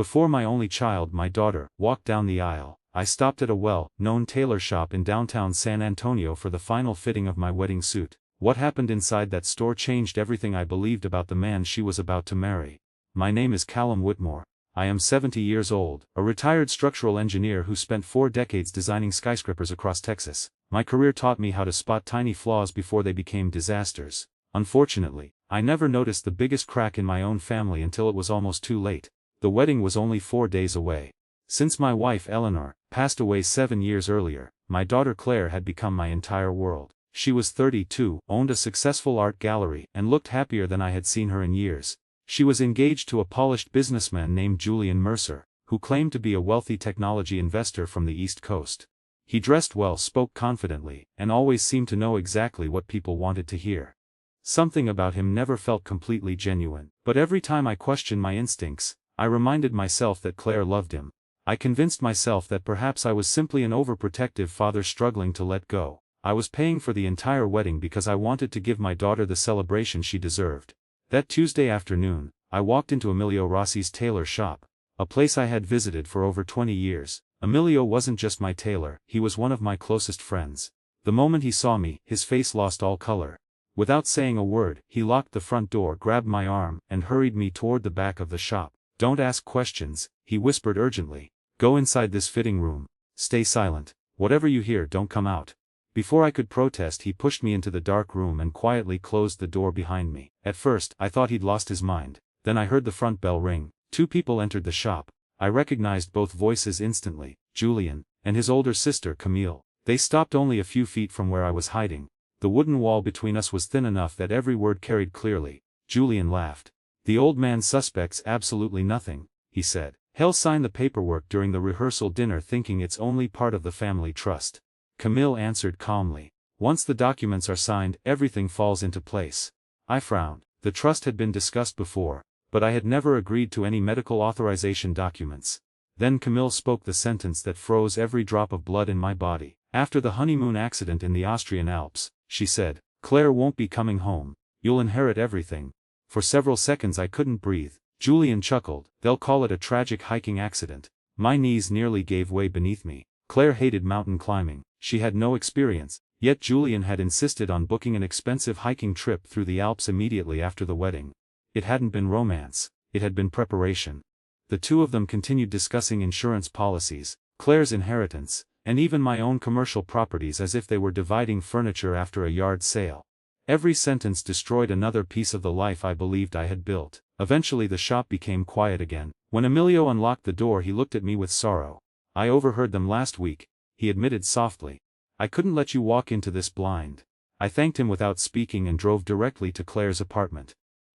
Before my only child, my daughter, walked down the aisle, I stopped at a well-known tailor shop in downtown San Antonio for the final fitting of my wedding suit. What happened inside that store changed everything I believed about the man she was about to marry. My name is Callum Whitmore. I am 70 years old, a retired structural engineer who spent 4 decades designing skyscrapers across Texas. My career taught me how to spot tiny flaws before they became disasters. Unfortunately, I never noticed the biggest crack in my own family until it was almost too late. The wedding was only 4 days away. Since my wife Eleanor passed away 7 years earlier, my daughter Claire had become my entire world. She was 32, owned a successful art gallery, and looked happier than I had seen her in years. She was engaged to a polished businessman named Julian Mercer, who claimed to be a wealthy technology investor from the East Coast. He dressed well, spoke confidently, and always seemed to know exactly what people wanted to hear. Something about him never felt completely genuine, but every time I questioned my instincts, I reminded myself that Claire loved him. I convinced myself that perhaps I was simply an overprotective father struggling to let go. I was paying for the entire wedding because I wanted to give my daughter the celebration she deserved. That Tuesday afternoon, I walked into Emilio Rossi's tailor shop, a place I had visited for over 20 years. Emilio wasn't just my tailor, he was one of my closest friends. The moment he saw me, his face lost all color. Without saying a word, he locked the front door, grabbed my arm, and hurried me toward the back of the shop. "Don't ask questions," he whispered urgently. "Go inside this fitting room. Stay silent. Whatever you hear, don't come out." Before I could protest, he pushed me into the dark room and quietly closed the door behind me. At first, I thought he'd lost his mind. Then I heard the front bell ring. 2 people entered the shop. I recognized both voices instantly, Julian, and his older sister Camille. They stopped only a few feet from where I was hiding. The wooden wall between us was thin enough that every word carried clearly. Julian laughed. "The old man suspects absolutely nothing," he said. "He'll sign the paperwork during the rehearsal dinner thinking it's only part of the family trust." Camille answered calmly. "Once the documents are signed, everything falls into place." I frowned. The trust had been discussed before, but I had never agreed to any medical authorization documents. Then Camille spoke the sentence that froze every drop of blood in my body. "After the honeymoon accident in the Austrian Alps," she said, "Claire won't be coming home. You'll inherit everything." For several seconds I couldn't breathe. Julian chuckled. "They'll call it a tragic hiking accident." My knees nearly gave way beneath me. Claire hated mountain climbing. She had no experience, yet Julian had insisted on booking an expensive hiking trip through the Alps immediately after the wedding. It hadn't been romance, it had been preparation. The two of them continued discussing insurance policies, Claire's inheritance, and even my own commercial properties as if they were dividing furniture after a yard sale. Every sentence destroyed another piece of the life I believed I had built. Eventually the shop became quiet again. When Emilio unlocked the door, he looked at me with sorrow. "I overheard them last week," he admitted softly. "I couldn't let you walk into this blind." I thanked him without speaking and drove directly to Claire's apartment.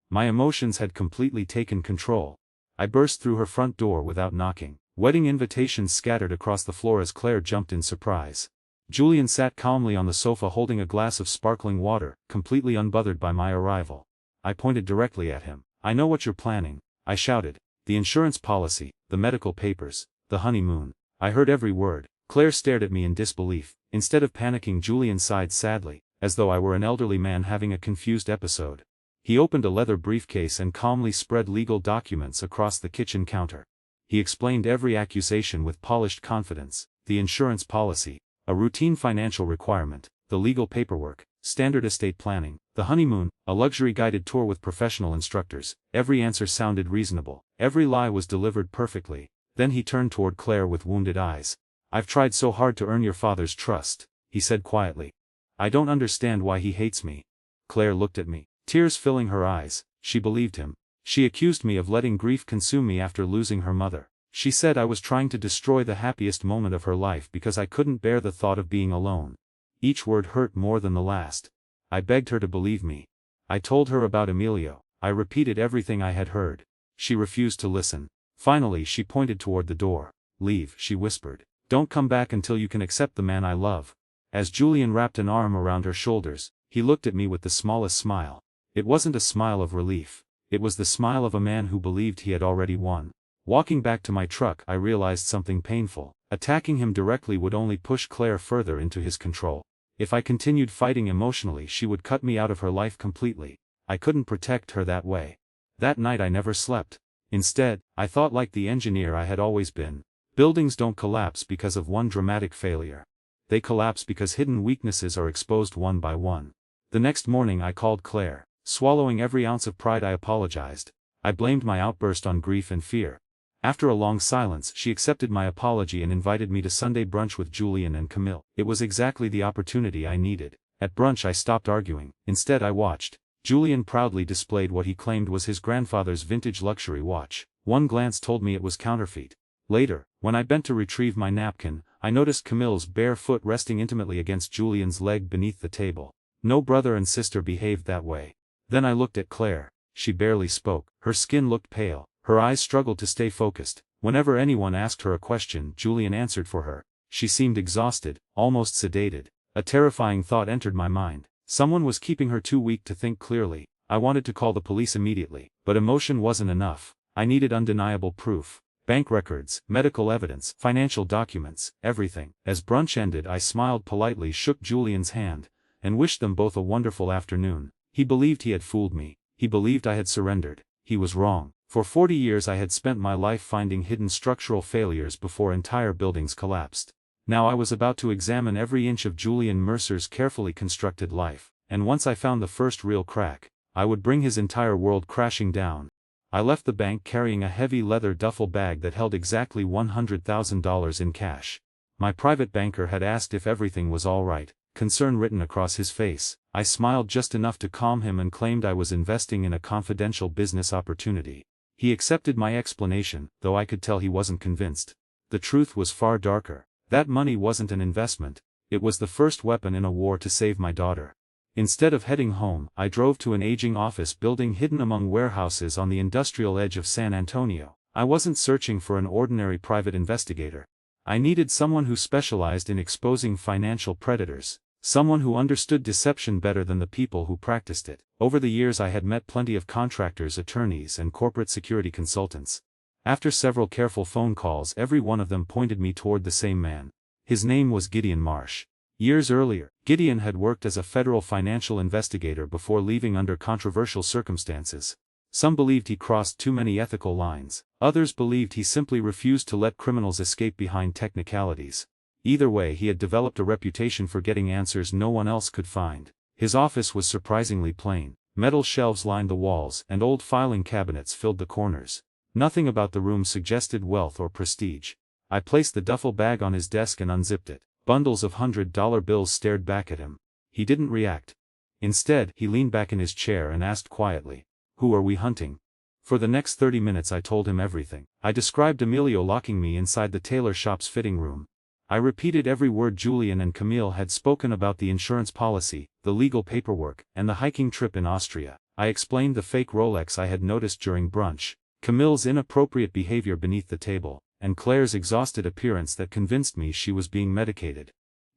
My emotions had completely taken control. I burst through her front door without knocking. Wedding invitations scattered across the floor as Claire jumped in surprise. Julian sat calmly on the sofa holding a glass of sparkling water, completely unbothered by my arrival. I pointed directly at him. "I know what you're planning," I shouted. "The insurance policy, the medical papers, the honeymoon." I heard every word. Claire stared at me in disbelief. Instead of panicking, Julian sighed sadly, as though I were an elderly man having a confused episode. He opened a leather briefcase and calmly spread legal documents across the kitchen counter. He explained every accusation with polished confidence: the insurance policy, a routine financial requirement; the legal paperwork, standard estate planning; the honeymoon, a luxury guided tour with professional instructors. Every answer sounded reasonable. Every lie was delivered perfectly. Then he turned toward Claire with wounded eyes. "I've tried so hard to earn your father's trust," he said quietly. "I don't understand why he hates me." Claire looked at me, tears filling her eyes. She believed him. She accused me of letting grief consume me after losing her mother. She said I was trying to destroy the happiest moment of her life because I couldn't bear the thought of being alone. Each word hurt more than the last. I begged her to believe me. I told her about Emilio. I repeated everything I had heard. She refused to listen. Finally she pointed toward the door. "Leave," she whispered. "Don't come back until you can accept the man I love." As Julian wrapped an arm around her shoulders, he looked at me with the smallest smile. It wasn't a smile of relief. It was the smile of a man who believed he had already won. Walking back to my truck, I realized something painful. Attacking him directly would only push Claire further into his control. If I continued fighting emotionally, she would cut me out of her life completely. I couldn't protect her that way. That night I never slept. Instead, I thought like the engineer I had always been. Buildings don't collapse because of one dramatic failure. They collapse because hidden weaknesses are exposed one by one. The next morning I called Claire. Swallowing every ounce of pride, I apologized. I blamed my outburst on grief and fear. After a long silence, she accepted my apology and invited me to Sunday brunch with Julian and Camille. It was exactly the opportunity I needed. At brunch I stopped arguing. Instead I watched. Julian proudly displayed what he claimed was his grandfather's vintage luxury watch. One glance told me it was counterfeit. Later, when I bent to retrieve my napkin, I noticed Camille's bare foot resting intimately against Julian's leg beneath the table. No brother and sister behaved that way. Then I looked at Claire. She barely spoke. Her skin looked pale. Her eyes struggled to stay focused. Whenever anyone asked her a question, Julian answered for her. She seemed exhausted, almost sedated. A terrifying thought entered my mind. Someone was keeping her too weak to think clearly. I wanted to call the police immediately, but emotion wasn't enough. I needed undeniable proof. Bank records, medical evidence, financial documents, everything. As brunch ended, I smiled politely, shook Julian's hand, and wished them both a wonderful afternoon. He believed he had fooled me. He believed I had surrendered. He was wrong. For 40 years I had spent my life finding hidden structural failures before entire buildings collapsed. Now I was about to examine every inch of Julian Mercer's carefully constructed life, and once I found the first real crack, I would bring his entire world crashing down. I left the bank carrying a heavy leather duffel bag that held exactly $100,000 in cash. My private banker had asked if everything was all right, concern written across his face. I smiled just enough to calm him and claimed I was investing in a confidential business opportunity. He accepted my explanation, though I could tell he wasn't convinced. The truth was far darker. That money wasn't an investment. It was the first weapon in a war to save my daughter. Instead of heading home, I drove to an aging office building hidden among warehouses on the industrial edge of San Antonio. I wasn't searching for an ordinary private investigator. I needed someone who specialized in exposing financial predators. Someone who understood deception better than the people who practiced it. Over the years I had met plenty of contractors, attorneys, and corporate security consultants. After several careful phone calls, every one of them pointed me toward the same man. His name was Gideon Marsh. Years earlier, Gideon had worked as a federal financial investigator before leaving under controversial circumstances. Some believed he crossed too many ethical lines. Others believed he simply refused to let criminals escape behind technicalities. Either way, he had developed a reputation for getting answers no one else could find. His office was surprisingly plain. Metal shelves lined the walls, and old filing cabinets filled the corners. Nothing about the room suggested wealth or prestige. I placed the duffel bag on his desk and unzipped it. Bundles of $100 bills stared back at him. He didn't react. Instead, he leaned back in his chair and asked quietly, "Who are we hunting?" For the next 30 minutes I told him everything. I described Emilio locking me inside the tailor shop's fitting room. I repeated every word Julian and Camille had spoken about the insurance policy, the legal paperwork, and the hiking trip in Austria. I explained the fake Rolex I had noticed during brunch, Camille's inappropriate behavior beneath the table, and Claire's exhausted appearance that convinced me she was being medicated.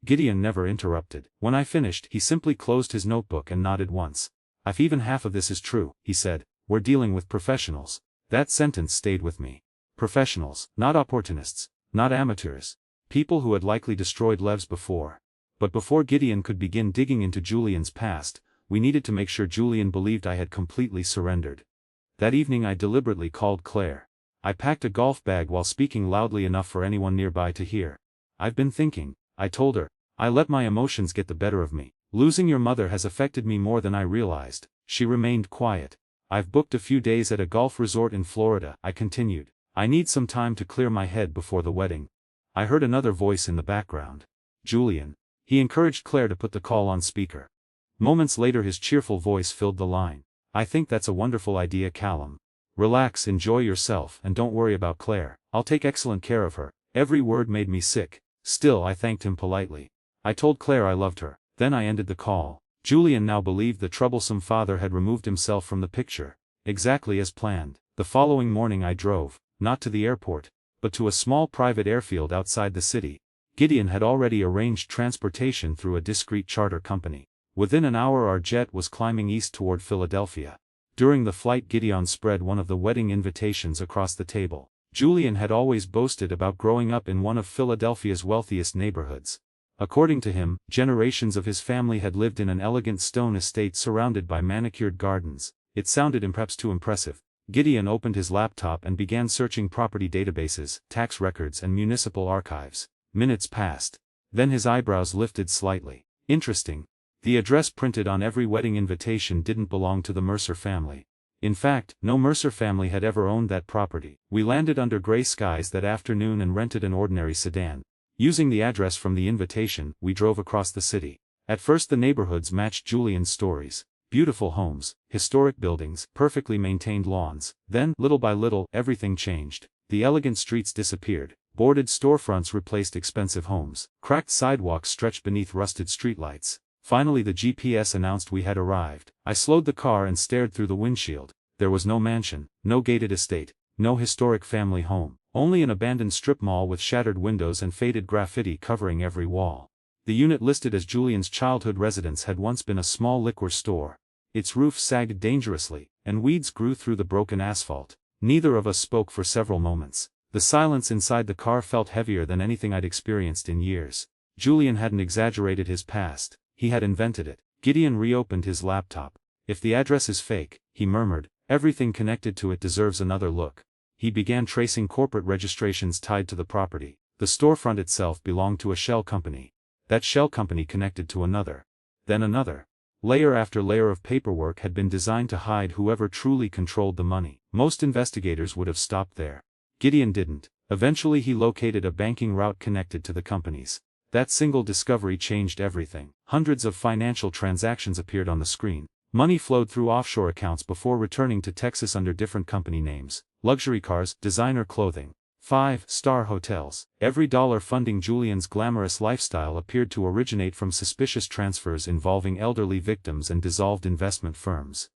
Gideon never interrupted. When I finished, he simply closed his notebook and nodded once. "If even half of this is true," he said, "we're dealing with professionals." That sentence stayed with me. Professionals, not opportunists, not amateurs. People who had likely destroyed lives before. But before Gideon could begin digging into Julian's past, we needed to make sure Julian believed I had completely surrendered. That evening I deliberately called Claire. I packed a golf bag while speaking loudly enough for anyone nearby to hear. "I've been thinking," I told her. "I let my emotions get the better of me. Losing your mother has affected me more than I realized." She remained quiet. "I've booked a few days at a golf resort in Florida," I continued. "I need some time to clear my head before the wedding." I heard another voice in the background. "Julian." He encouraged Claire to put the call on speaker. Moments later his cheerful voice filled the line. "I think that's a wonderful idea, Callum. Relax, enjoy yourself, and don't worry about Claire. I'll take excellent care of her." Every word made me sick. Still I thanked him politely. I told Claire I loved her. Then I ended the call. Julian now believed the troublesome father had removed himself from the picture. Exactly as planned. The following morning I drove, not to the airport, but to a small private airfield outside the city. Gideon had already arranged transportation through a discreet charter company. Within an hour our jet was climbing east toward Philadelphia. During the flight Gideon spread one of the wedding invitations across the table. Julian had always boasted about growing up in one of Philadelphia's wealthiest neighborhoods. According to him, generations of his family had lived in an elegant stone estate surrounded by manicured gardens. It sounded perhaps too impressive. Gideon opened his laptop and began searching property databases, tax records and municipal archives. Minutes passed. Then his eyebrows lifted slightly. Interesting. The address printed on every wedding invitation didn't belong to the Mercer family. In fact, no Mercer family had ever owned that property. We landed under gray skies that afternoon and rented an ordinary sedan. Using the address from the invitation, we drove across the city. At first the neighborhoods matched Julian's stories. Beautiful homes, historic buildings, perfectly maintained lawns. Then, little by little, everything changed. The elegant streets disappeared. Boarded storefronts replaced expensive homes. Cracked sidewalks stretched beneath rusted streetlights. Finally the GPS announced we had arrived. I slowed the car and stared through the windshield. There was no mansion, no gated estate, no historic family home. Only an abandoned strip mall with shattered windows and faded graffiti covering every wall. The unit listed as Julian's childhood residence had once been a small liquor store. Its roof sagged dangerously, and weeds grew through the broken asphalt. Neither of us spoke for several moments. The silence inside the car felt heavier than anything I'd experienced in years. Julian hadn't exaggerated his past, he had invented it. Gideon reopened his laptop. If the address is fake, he murmured, everything connected to it deserves another look. He began tracing corporate registrations tied to the property. The storefront itself belonged to a shell company. That shell company connected to another. Then another. Layer after layer of paperwork had been designed to hide whoever truly controlled the money. Most investigators would have stopped there. Gideon didn't. Eventually he located a banking route connected to the companies. That single discovery changed everything. Hundreds of financial transactions appeared on the screen. Money flowed through offshore accounts before returning to Texas under different company names. Luxury cars, designer clothing, 5-star hotels. Every dollar funding Julian's glamorous lifestyle appeared to originate from suspicious transfers involving elderly victims and dissolved investment firms.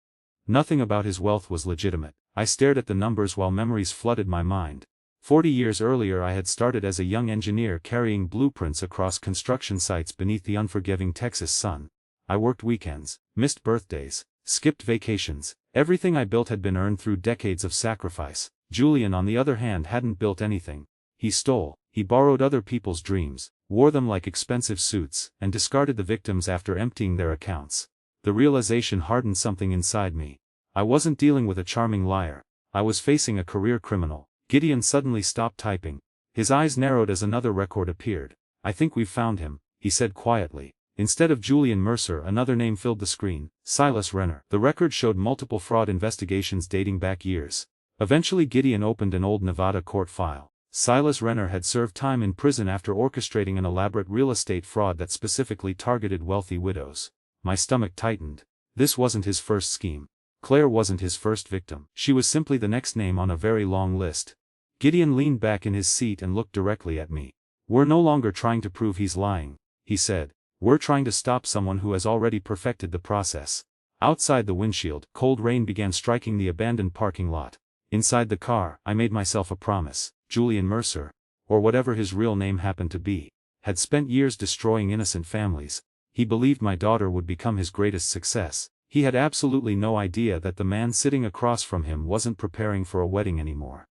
Nothing about his wealth was legitimate. I stared at the numbers while memories flooded my mind. 40 years earlier I had started as a young engineer carrying blueprints across construction sites beneath the unforgiving Texas sun. I worked weekends, missed birthdays, skipped vacations. Everything I built had been earned through decades of sacrifice. Julian on the other hand hadn't built anything. He stole, he borrowed other people's dreams, wore them like expensive suits, and discarded the victims after emptying their accounts. The realization hardened something inside me. I wasn't dealing with a charming liar. I was facing a career criminal. Gideon suddenly stopped typing. His eyes narrowed as another record appeared. I think we've found him, he said quietly. Instead of Julian Mercer, another name filled the screen, Silas Renner. The record showed multiple fraud investigations dating back years. Eventually Gideon opened an old Nevada court file. Silas Renner had served time in prison after orchestrating an elaborate real estate fraud that specifically targeted wealthy widows. My stomach tightened. This wasn't his first scheme. Claire wasn't his first victim. She was simply the next name on a very long list. Gideon leaned back in his seat and looked directly at me. We're no longer trying to prove he's lying, he said. We're trying to stop someone who has already perfected the process. Outside the windshield, cold rain began striking the abandoned parking lot. Inside the car, I made myself a promise. Julian Mercer, or whatever his real name happened to be, had spent years destroying innocent families. He believed my daughter would become his greatest success. He had absolutely no idea that the man sitting across from him wasn't preparing for a wedding anymore.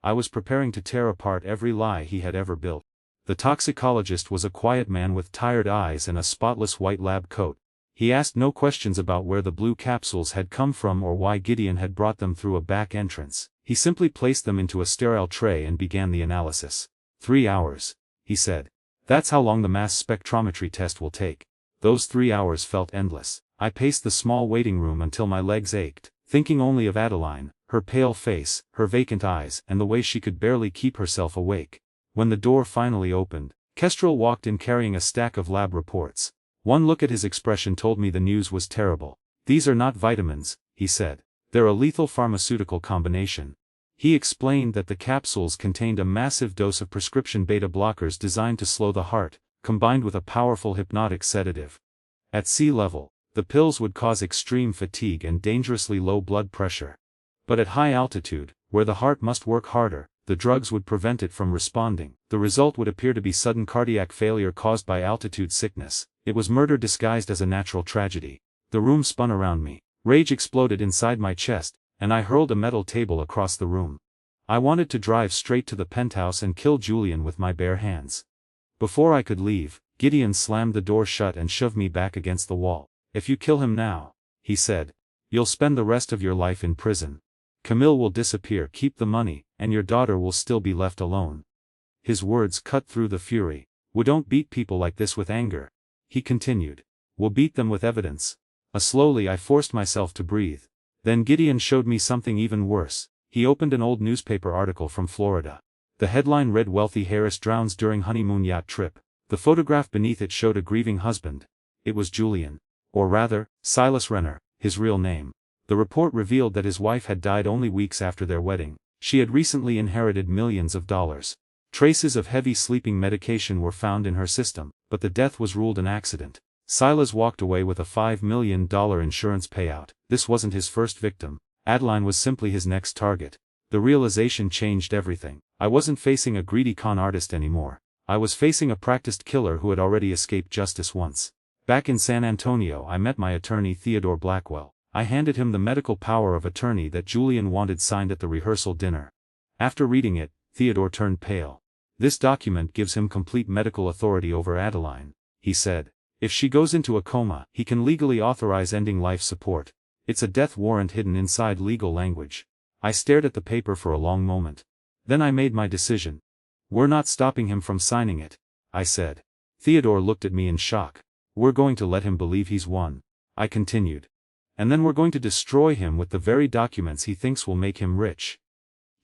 I was preparing to tear apart every lie he had ever built. The toxicologist was a quiet man with tired eyes and a spotless white lab coat. He asked no questions about where the blue capsules had come from or why Gideon had brought them through a back entrance. He simply placed them into a sterile tray and began the analysis. 3 hours, he said. That's how long the mass spectrometry test will take. Those 3 hours felt endless. I paced the small waiting room until my legs ached, thinking only of Adeline, her pale face, her vacant eyes, and the way she could barely keep herself awake. When the door finally opened, Kestrel walked in carrying a stack of lab reports. One look at his expression told me the news was terrible. These are not vitamins, he said. They're a lethal pharmaceutical combination. He explained that the capsules contained a massive dose of prescription beta blockers designed to slow the heart, combined with a powerful hypnotic sedative. At sea level, the pills would cause extreme fatigue and dangerously low blood pressure. But at high altitude, where the heart must work harder, the drugs would prevent it from responding. The result would appear to be sudden cardiac failure caused by altitude sickness. It was murder disguised as a natural tragedy. The room spun around me. Rage exploded inside my chest, and I hurled a metal table across the room. I wanted to drive straight to the penthouse and kill Julian with my bare hands. Before I could leave, Gideon slammed the door shut and shoved me back against the wall. If you kill him now, he said, you'll spend the rest of your life in prison. Camille will disappear, keep the money, and your daughter will still be left alone. His words cut through the fury. We don't beat people like this with anger, he continued. We'll beat them with evidence. Slowly I forced myself to breathe. Then Gideon showed me something even worse. He opened an old newspaper article from Florida. The headline read, "Wealthy Heiress Drowns During Honeymoon Yacht Trip." The photograph beneath it showed a grieving husband. It was Julian. Or rather, Silas Renner, his real name. The report revealed that his wife had died only weeks after their wedding. She had recently inherited millions of dollars. Traces of heavy sleeping medication were found in her system, but the death was ruled an accident. Silas walked away with a $5 million insurance payout. This wasn't his first victim. Adeline was simply his next target. The realization changed everything. I wasn't facing a greedy con artist anymore. I was facing a practiced killer who had already escaped justice once. Back in San Antonio, I met my attorney Theodore Blackwell. I handed him the medical power of attorney that Julian wanted signed at the rehearsal dinner. After reading it, Theodore turned pale. "This document gives him complete medical authority over Adeline," he said. "If she goes into a coma, he can legally authorize ending life support. It's a death warrant hidden inside legal language." I stared at the paper for a long moment. Then I made my decision. "We're not stopping him from signing it," I said. Theodore looked at me in shock. "We're going to let him believe he's won," I continued. "And then we're going to destroy him with the very documents he thinks will make him rich."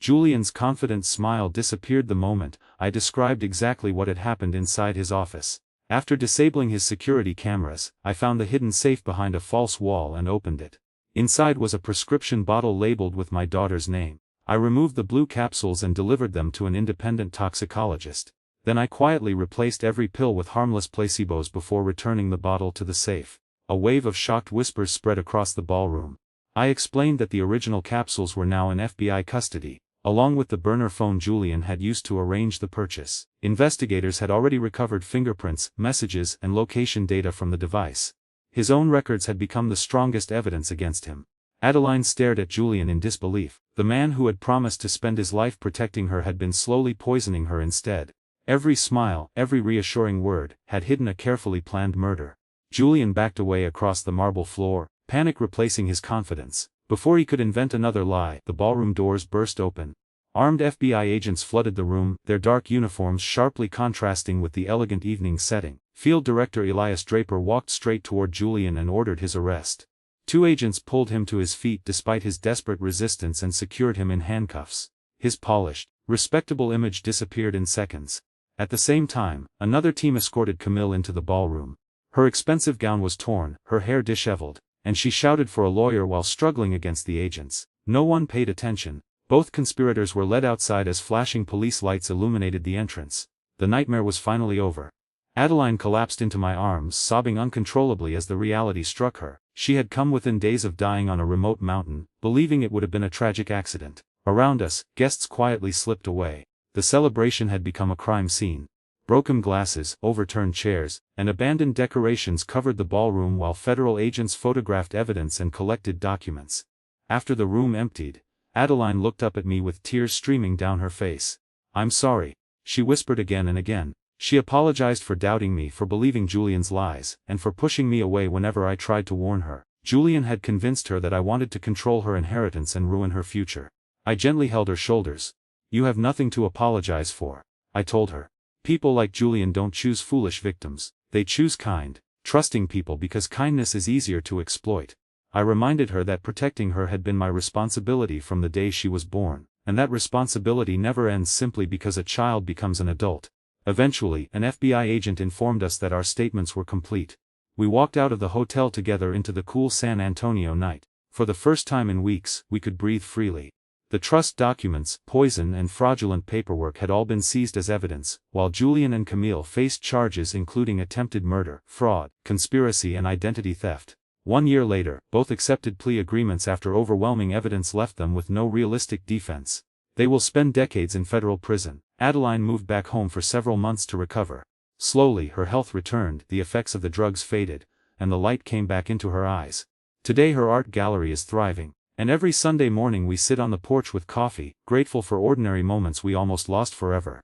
Julian's confident smile disappeared the moment I described exactly what had happened inside his office. After disabling his security cameras, I found the hidden safe behind a false wall and opened it. Inside was a prescription bottle labeled with my daughter's name. I removed the blue capsules and delivered them to an independent toxicologist. Then I quietly replaced every pill with harmless placebos before returning the bottle to the safe. A wave of shocked whispers spread across the ballroom. I explained that the original capsules were now in FBI custody, along with the burner phone Julian had used to arrange the purchase. Investigators had already recovered fingerprints, messages, and location data from the device. His own records had become the strongest evidence against him. Adeline stared at Julian in disbelief. The man who had promised to spend his life protecting her had been slowly poisoning her instead. Every smile, every reassuring word, had hidden a carefully planned murder. Julian backed away across the marble floor, panic replacing his confidence. Before he could invent another lie, the ballroom doors burst open. Armed FBI agents flooded the room, their dark uniforms sharply contrasting with the elegant evening setting. Field Director Elias Draper walked straight toward Julian and ordered his arrest. Two agents pulled him to his feet despite his desperate resistance and secured him in handcuffs. His polished, respectable image disappeared in seconds. At the same time, another team escorted Camille into the ballroom. Her expensive gown was torn, her hair disheveled, and she shouted for a lawyer while struggling against the agents. No one paid attention. Both conspirators were led outside as flashing police lights illuminated the entrance. The nightmare was finally over. Adeline collapsed into my arms, sobbing uncontrollably as the reality struck her. She had come within days of dying on a remote mountain, believing it would have been a tragic accident. Around us, guests quietly slipped away. The celebration had become a crime scene. Broken glasses, overturned chairs, and abandoned decorations covered the ballroom while federal agents photographed evidence and collected documents. After the room emptied, Adeline looked up at me with tears streaming down her face. "I'm sorry," she whispered again and again. She apologized for doubting me, for believing Julian's lies, and for pushing me away whenever I tried to warn her. Julian had convinced her that I wanted to control her inheritance and ruin her future. I gently held her shoulders. "You have nothing to apologize for," I told her. "People like Julian don't choose foolish victims, they choose kind, trusting people because kindness is easier to exploit." I reminded her that protecting her had been my responsibility from the day she was born, and that responsibility never ends simply because a child becomes an adult. Eventually, an FBI agent informed us that our statements were complete. We walked out of the hotel together into the cool San Antonio night. For the first time in weeks, we could breathe freely. The trust documents, poison and fraudulent paperwork had all been seized as evidence, while Julian and Camille faced charges including attempted murder, fraud, conspiracy and identity theft. 1 year later, both accepted plea agreements after overwhelming evidence left them with no realistic defense. They will spend decades in federal prison. Adeline moved back home for several months to recover. Slowly her health returned, the effects of the drugs faded, and the light came back into her eyes. Today her art gallery is thriving, and every Sunday morning we sit on the porch with coffee, grateful for ordinary moments we almost lost forever.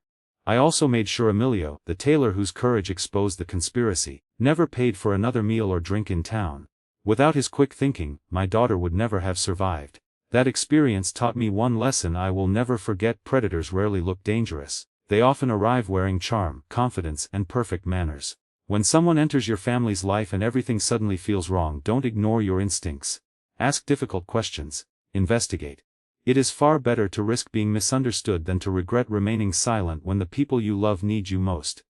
I also made sure Emilio, the tailor whose courage exposed the conspiracy, never paid for another meal or drink in town. Without his quick thinking, my daughter would never have survived. That experience taught me one lesson I will never forget: predators rarely look dangerous. They often arrive wearing charm, confidence, and perfect manners. When someone enters your family's life and everything suddenly feels wrong, don't ignore your instincts. Ask difficult questions. Investigate. It is far better to risk being misunderstood than to regret remaining silent when the people you love need you most.